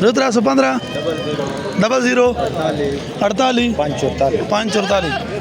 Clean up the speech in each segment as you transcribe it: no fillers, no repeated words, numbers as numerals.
0315 00 48 544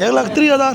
1,30,000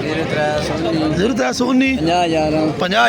0319 50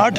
8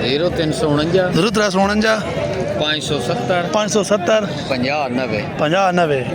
0349 0349 570 570 50 90 50 90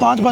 5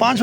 5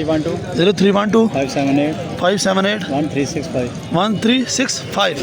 0312 578 1365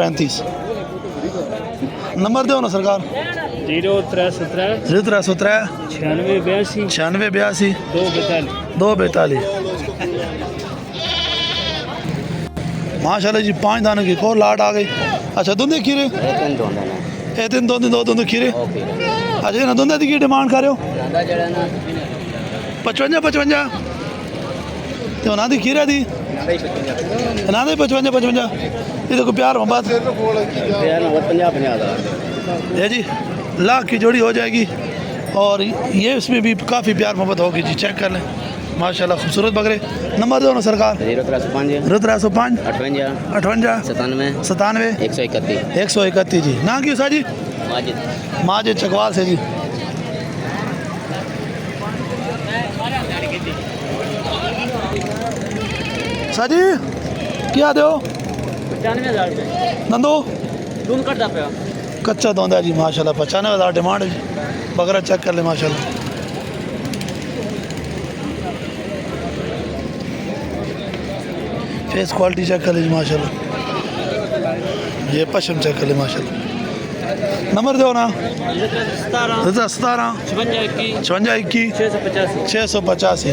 35 number दो ना सरकार 0317 0317 96 96 82 242 माशाल्लाह जी 5 दानों की एक और लाट आ गई। अच्छा धुंधे खीरे ये तीन दो खीरे। अच्छा ना धुंधे की डिमांड कर रहे हो 55 तो ना दी खीरे दी ना दी 55 ये देखो प्यार मोहब्बत ये जी लाख की जोड़ी हो जाएगी और ये इसमें भी काफ़ी प्यार मोहब्बत होगी जी। चेक कर लें माशाल्लाह खूबसूरत बकरे। नंबर दो ना सरकार 0305 0305 58 58 97 97 131 131 जी। ना की सा जी माजिद माजिद चकवाल से जी। सा जी क्या दो 95000 रुपये नंदो दून करता पे कच्चा दौंदा जी माशाल्लाह 95,000 डिमांड है जी। बकरा चेक कर ले माशाल्लाह। फेस क्वालिटी चेक कर लीजिए माशाल्लाह। ये पशम चेक कर ले माशाल्लाह। नंबर दो ना 17 17 56 56 21 685 685 जी।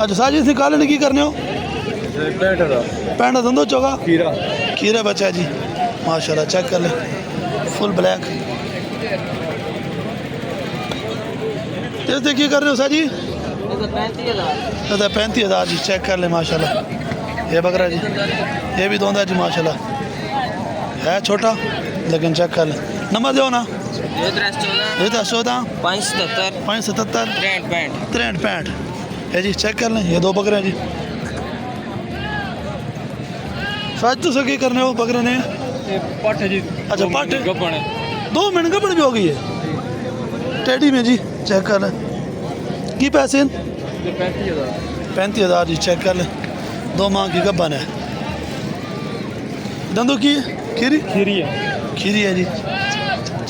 अच्छा साजी इसी काले ने की करने हो पैंडा धंधो चौगा खीरा बचा जी माशाल्लाह। चेक कर ले फुल ब्लैक। इससे की कर रहे हो साजी 35,000 जी। चेक कर ले माशाल्लाह। ये बकरा जी ये भी धोंदा जी माशाल्लाह है छोटा लेकिन चेक कर ले। नंबर दो ना 14 577 577 63 63 है जी। चेक कर लें ये दो बकरे हैं जी। साज तो सके करने हो बकरे ने पट है जी अच्छा पट गपण 2 मिनट गपड़ भी हो गई है टेडी में जी। चेक कर लें की पैसे 35,000 जी। चेक कर लें 2 माह की गब्बन है। दंदों की खीरी खीरी है है जी।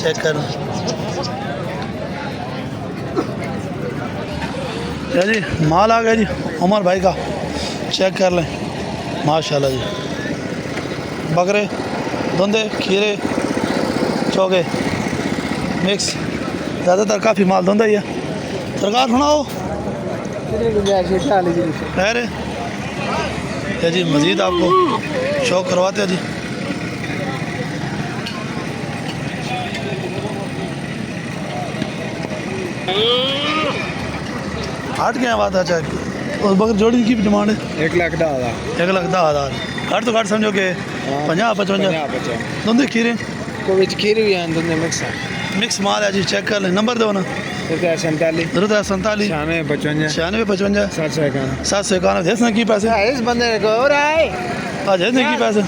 चेक कर लें जी माल आ गया जी उमर भाई का। चेक कर लें माशाल्लाह जी। बकरे धुंधे खीरे चौगे मिक्स ज़्यादातर काफ़ी माल धुंधा ही है। सरकार सुनाओ खैर है जी। मज़ीद आपको शौक करवाते हैं जी। हाट क्या बात है। अच्छा उस बकर जोड़ी की डिमांड है 1,10,000 1,10,000 घट तो घट समझो कि 50-55 धुंधे खीरे को विच खीरी भी हैं दोनों मिक्स माल है जी। चेक कर लें नंबर दो ना 47 47 95 96 55 751 751 भेजना की पैसे इस बंदे को हो रहा है आज भेजने की पैसे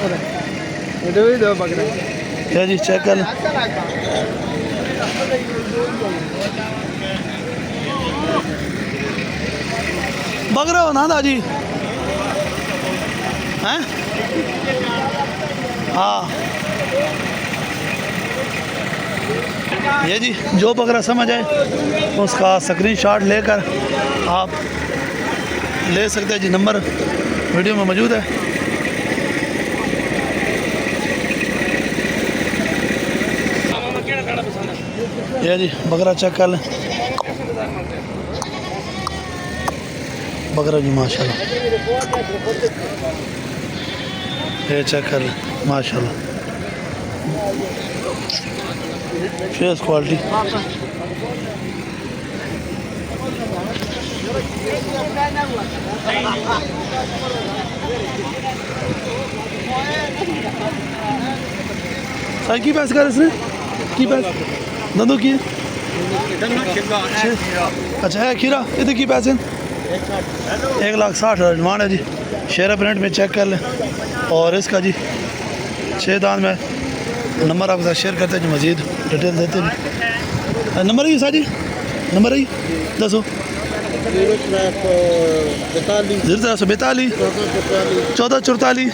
दो बकरे है जी। चेक कर लें बकरा हो ना दाजी हैं हाँ ये जी जो बकरा समझ आए उसका स्क्रीनशॉट लेकर आप ले सकते हैं जी। नंबर वीडियो में मौजूद है। ये जी बकरा चेक कर लें बकरा जी माशाल्लाह। ये चेक कर लें माशाल्लाह फेस क्वालिटी। सर की पैसे कर इसने की पैसे दंदों की अच्छा है खीरा इधर की पैसे 1,60,000 डिमांड है जी। शेयर प्रिंट में चेक कर लें और इसका जी 6 दान में नंबर आपके साथ शेयर करते हैं जी। मज़ीद डिटेल देते हैं। नंबर ही साजी नंबर ही दसो 0342 1444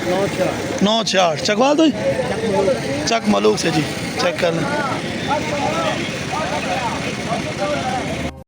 968 चकवाल तो चक मलूक से जी। चेक कर लें